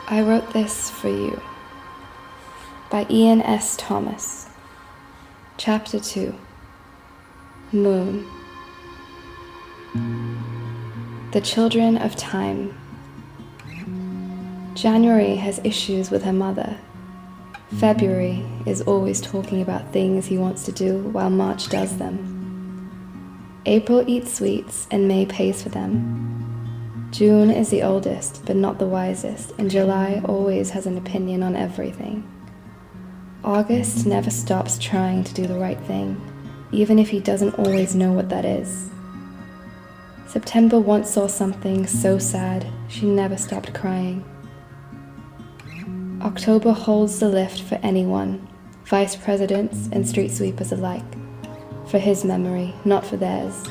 I wrote this for you. By Iain S. Thomas. Chapter 2. Moon. The Children of Time. January has issues with her mother. February is always talking about things he wants to do while March does them. April eats sweets and May pays for them. June is the oldest but not the wisest, and July always has an opinion on everything. August never stops trying to do the right thing, even if he doesn't always know what that is. September once saw something so sad she never stopped crying. October holds the lift for anyone, vice presidents and street sweepers alike, for his memory, not for theirs,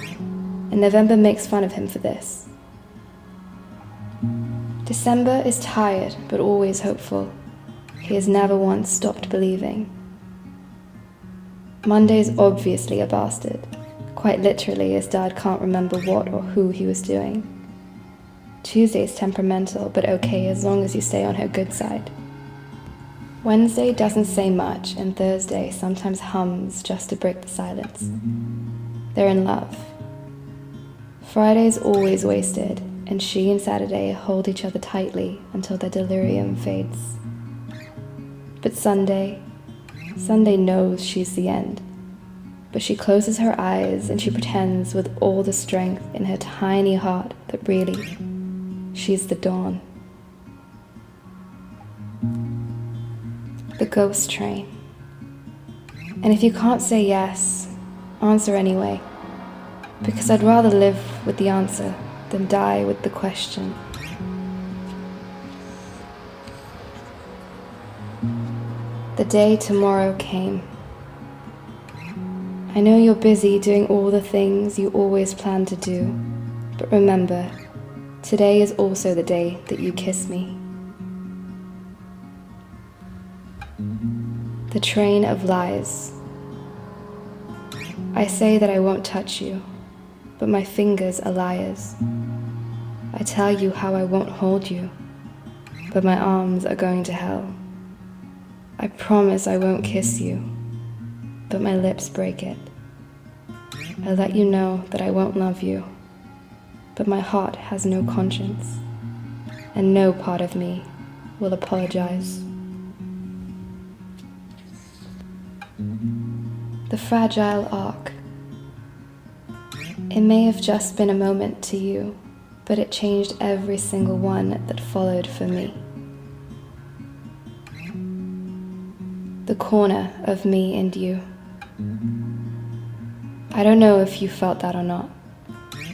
and November makes fun of him for this. December is tired but always hopeful. He has never once stopped believing. Monday's obviously a bastard. Quite literally, his dad can't remember what or who he was doing. Tuesday's temperamental but okay as long as you stay on her good side. Wednesday doesn't say much, and Thursday sometimes hums just to break the silence. They're in love. Friday's always wasted, and she and Saturday hold each other tightly until their delirium fades. But Sunday knows she's the end. But she closes her eyes and she pretends with all the strength in her tiny heart that really, she's the dawn. The ghost train. And if you can't say yes, answer anyway, because I'd rather live with the answer than die with the question. The day tomorrow came. I know you're busy doing all the things you always plan to do, but remember, today is also the day that you kiss me. The train of lies. I say that I won't touch you, but my fingers are liars. I tell you how I won't hold you, but my arms are going to hell. I promise I won't kiss you, but my lips break it. I let you know that I won't love you, but my heart has no conscience, and no part of me will apologize. The fragile arc. It may have just been a moment to you, but it changed every single one that followed for me. The corner of me and you. I don't know if you felt that or not,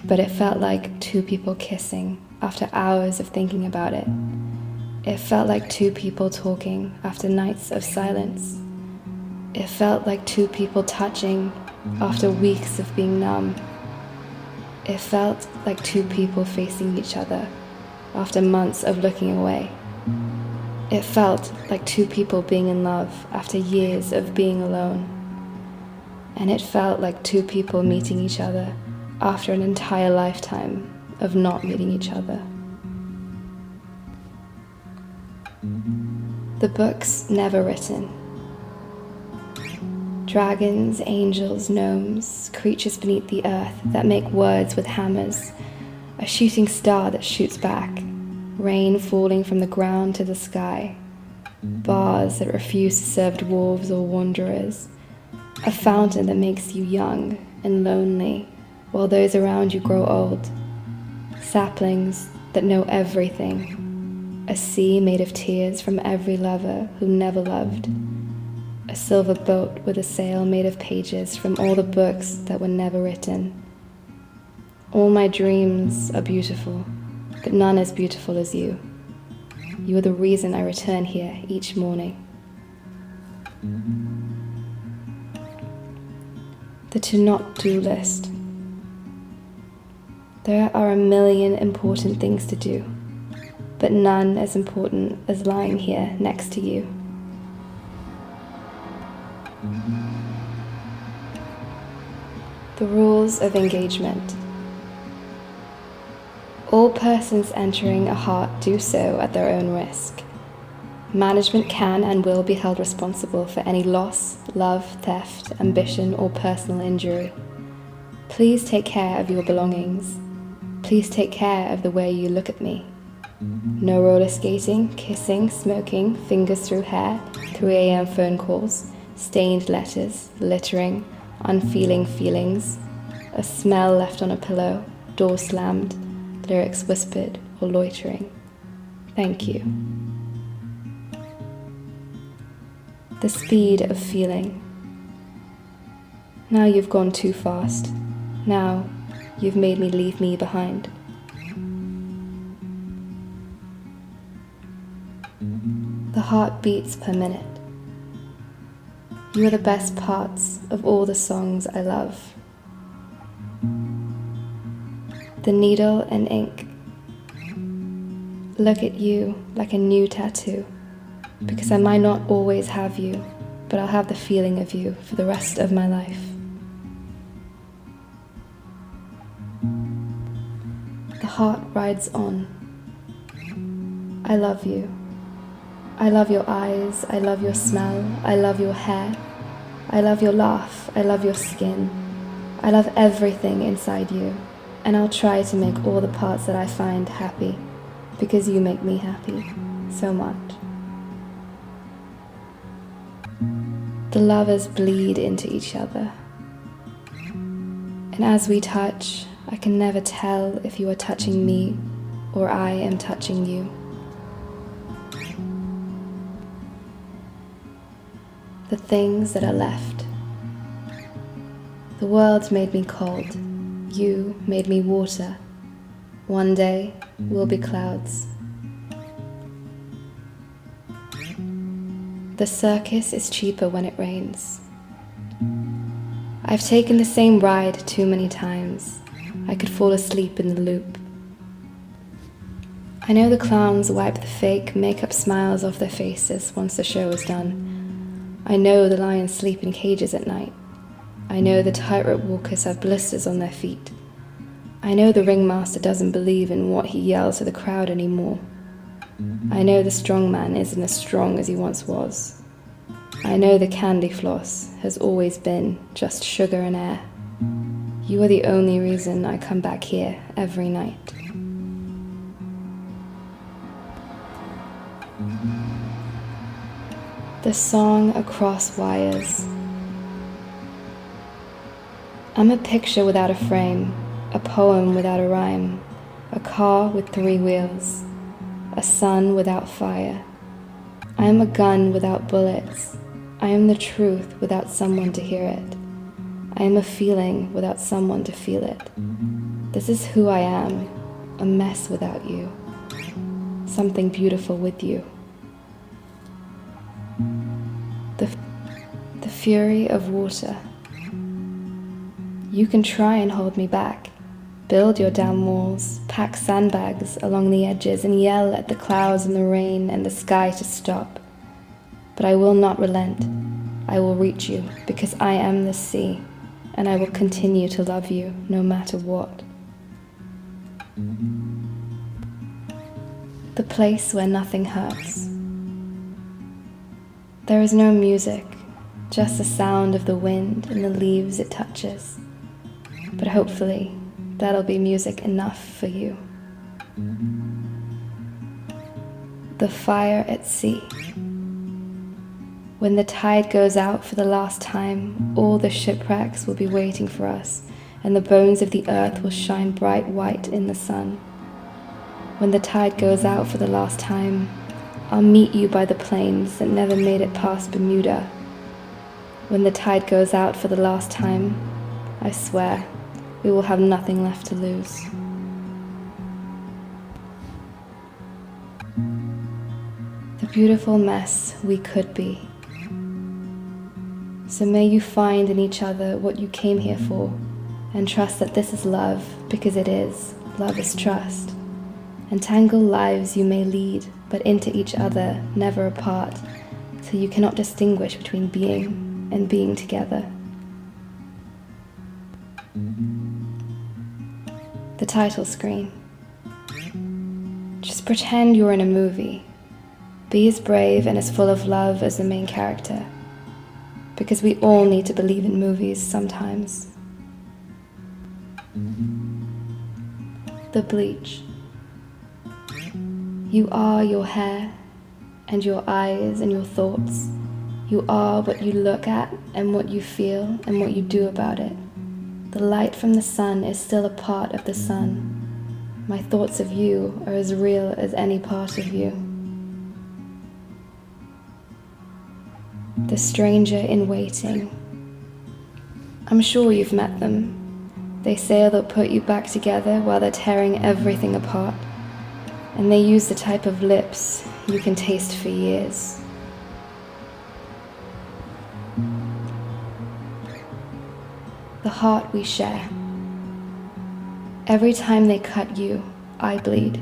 but it felt like two people kissing after hours of thinking about it. It felt like two people talking after nights of silence. It felt like two people touching after weeks of being numb. It felt like two people facing each other after months of looking away. It felt like two people being in love after years of being alone. And it felt like two people meeting each other after an entire lifetime of not meeting each other. The books never written. Dragons, angels, gnomes, creatures beneath the earth that make words with hammers, a shooting star that shoots back, rain falling from the ground to the sky, bars that refuse to serve dwarves or wanderers, a fountain that makes you young and lonely while those around you grow old, saplings that know everything, a sea made of tears from every lover who never loved, a silver boat with a sail made of pages from all the books that were never written. All my dreams are beautiful, but none as beautiful as you. You are the reason I return here each morning. The to not do list. There are a million important things to do, but none as important as lying here next to you. The rules of engagement. All persons entering a heart do so at their own risk. Management can and will be held responsible for any loss, love, theft, ambition, or personal injury. Please take care of your belongings. Please take care of the way you look at me. No roller skating, kissing, smoking, fingers through hair, 3 a.m. phone calls, stained letters, littering, unfeeling feelings, a smell left on a pillow, door slammed, lyrics whispered, or loitering. Thank you. The speed of feeling. Now you've gone too fast. Now you've made me leave me behind. The heart beats per minute. You are the best parts of all the songs I love. The needle and ink. Look at you like a new tattoo, because I might not always have you, but I'll have the feeling of you for the rest of my life. The heart rides on. I love you. I love your eyes, I love your smell, I love your hair, I love your laugh, I love your skin. I love everything inside you, and I'll try to make all the parts that I find happy, because you make me happy so much. The lovers bleed into each other, and as we touch, I can never tell if you are touching me or I am touching you. The things that are left. The world made me cold. You made me water. One day we'll be clouds. The circus is cheaper when it rains. I've taken the same ride too many times. I could fall asleep in the loop. I know the clowns wipe the fake makeup smiles off their faces once the show is done. I know the lions sleep in cages at night. I know the tightrope walkers have blisters on their feet. I know the ringmaster doesn't believe in what he yells to the crowd anymore. I know the strong man isn't as strong as he once was. I know the candy floss has always been just sugar and air. You are the only reason I come back here every night. The song across wires. I'm a picture without a frame, a poem without a rhyme, a car with 3 wheels, a sun without fire. I am a gun without bullets. I am the truth without someone to hear it. I am a feeling without someone to feel it. This is who I am, a mess without you, something beautiful with you. The fury of water. You can try and hold me back. Build your damn walls, pack sandbags along the edges, and yell at the clouds and the rain and the sky to stop. But I will not relent. I will reach you, because I am the sea, and I will continue to love you no matter what. The place where nothing hurts. There is no music, just the sound of the wind and the leaves it touches. But hopefully, that'll be music enough for you. The fire at sea. When the tide goes out for the last time, all the shipwrecks will be waiting for us, and the bones of the earth will shine bright white in the sun. When the tide goes out for the last time, I'll meet you by the planes that never made it past Bermuda. When the tide goes out for the last time, I swear, we will have nothing left to lose. The beautiful mess we could be. So may you find in each other what you came here for, and trust that this is love, because it is. Love is trust. Entangled lives you may lead, but into each other, never apart, till you cannot distinguish between being and being together. The title screen. Just pretend you're in a movie. Be as brave and as full of love as the main character, because we all need to believe in movies sometimes. The Bleach. You are your hair and your eyes and your thoughts. You are what you look at and what you feel and what you do about it. The light from the sun is still a part of the sun. My thoughts of you are as real as any part of you. The stranger in waiting. I'm sure you've met them. They say they'll put you back together while they're tearing everything apart. And they use the type of lips you can taste for years. The heart we share. Every time they cut you, I bleed.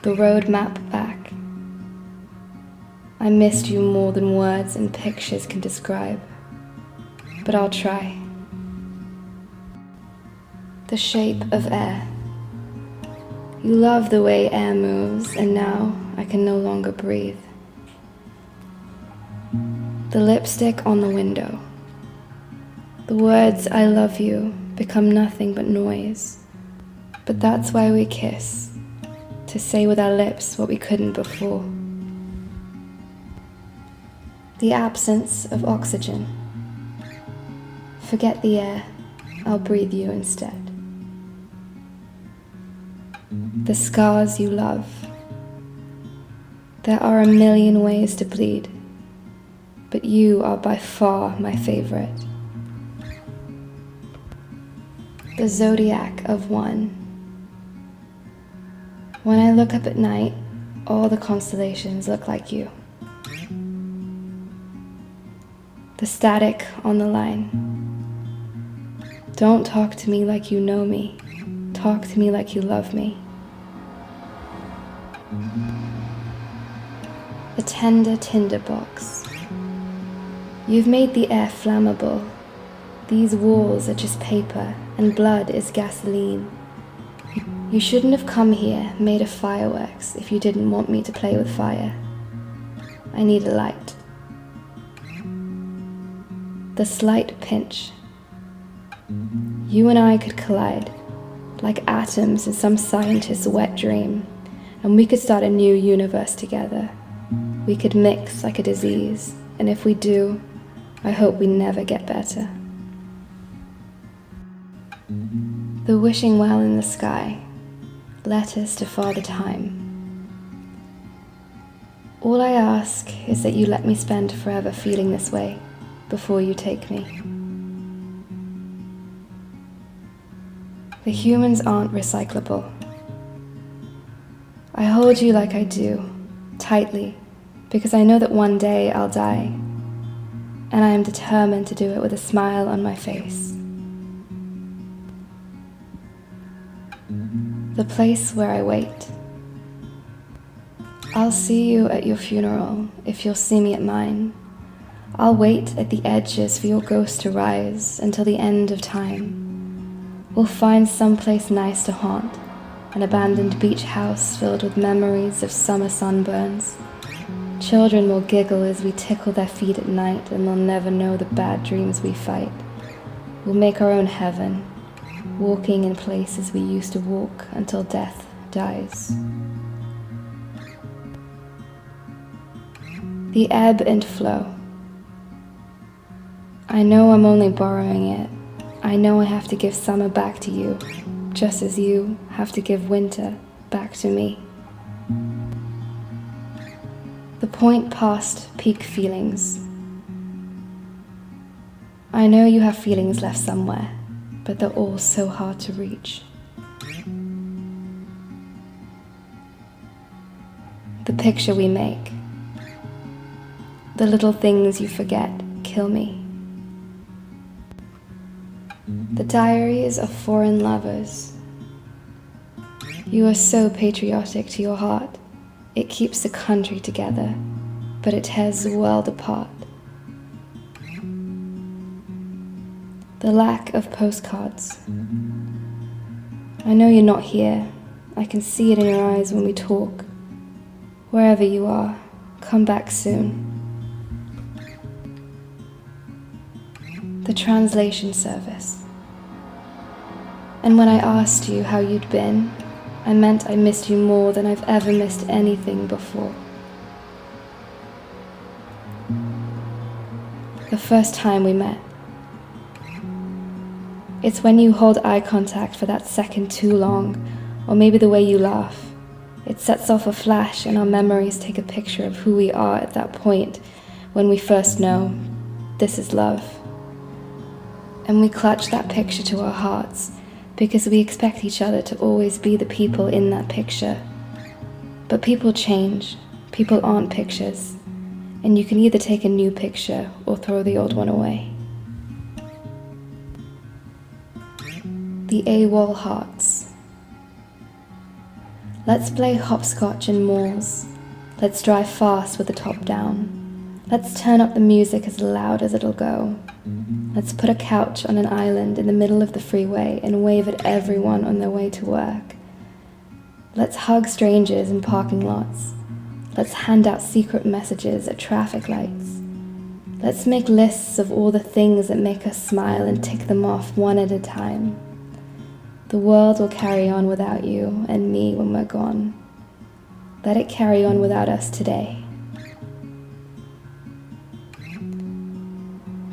The road map back. I missed you more than words and pictures can describe, but I'll try. The shape of air. You love the way air moves, and now I can no longer breathe. The lipstick on the window. The words I love you become nothing but noise, but that's why we kiss, to say with our lips what we couldn't before. The absence of oxygen. Forget the air, I'll breathe you instead. The scars you love. There are a million ways to bleed, but you are by far my favorite. The zodiac of one. When I look up at night, all the constellations look like you. The static on the line. Don't talk to me like you know me. Talk to me like you love me. The tender tinderbox. You've made the air flammable. These walls are just paper, and blood is gasoline. You shouldn't have come here made of fireworks if you didn't want me to play with fire. I need a light. The slight pinch. You and I could collide, like atoms in some scientist's wet dream, and we could start a new universe together. We could mix like a disease, and if we do, I hope we never get better. The wishing well in the sky, letters to Father Time. All I ask is that you let me spend forever feeling this way before you take me. The humans aren't recyclable. I hold you like I do, tightly, because I know that one day I'll die, and I am determined to do it with a smile on my face. The place where I wait. I'll see you at your funeral if you'll see me at mine. I'll wait at the edges for your ghost to rise until the end of time. We'll find some place nice to haunt, an abandoned beach house filled with memories of summer sunburns. Children will giggle as we tickle their feet at night, and they'll never know the bad dreams we fight. We'll make our own heaven, walking in places we used to walk until death dies. The ebb and flow. I know I'm only borrowing it. I know I have to give summer back to you, just as you have to give winter back to me. The point past peak feelings. I know you have feelings left somewhere, but they're all so hard to reach. The picture we make. The little things you forget kill me. The diaries of foreign lovers. You are so patriotic to your heart. It keeps the country together, but it tears the world apart. The lack of postcards. I know you're not here. I can see it in your eyes when we talk. Wherever you are, come back soon. The translation service. And when I asked you how you'd been, I meant I missed you more than I've ever missed anything before. The first time we met. It's when you hold eye contact for that second too long, or maybe the way you laugh. It sets off a flash and our memories take a picture of who we are at that point when we first know this is love. And we clutch that picture to our hearts because we expect each other to always be the people in that picture. But people change, people aren't pictures, and you can either take a new picture or throw the old one away. The AWOL hearts. Let's play hopscotch in malls. Let's drive fast with the top down. Let's turn up the music as loud as it'll go. Let's put a couch on an island in the middle of the freeway and wave at everyone on their way to work. Let's hug strangers in parking lots. Let's hand out secret messages at traffic lights. Let's make lists of all the things that make us smile and tick them off one at a time. The world will carry on without you and me when we're gone. Let it carry on without us today.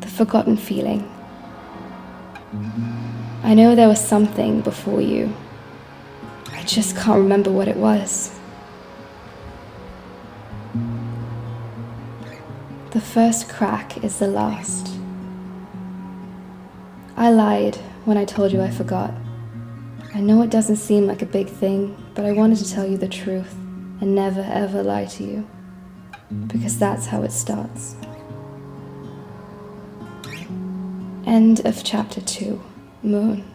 The forgotten feeling. I know there was something before you. I just can't remember what it was. The first crack is the last. I lied when I told you I forgot. I know it doesn't seem like a big thing, but I wanted to tell you the truth and never ever lie to you, because that's how it starts. End of chapter 2, Moon.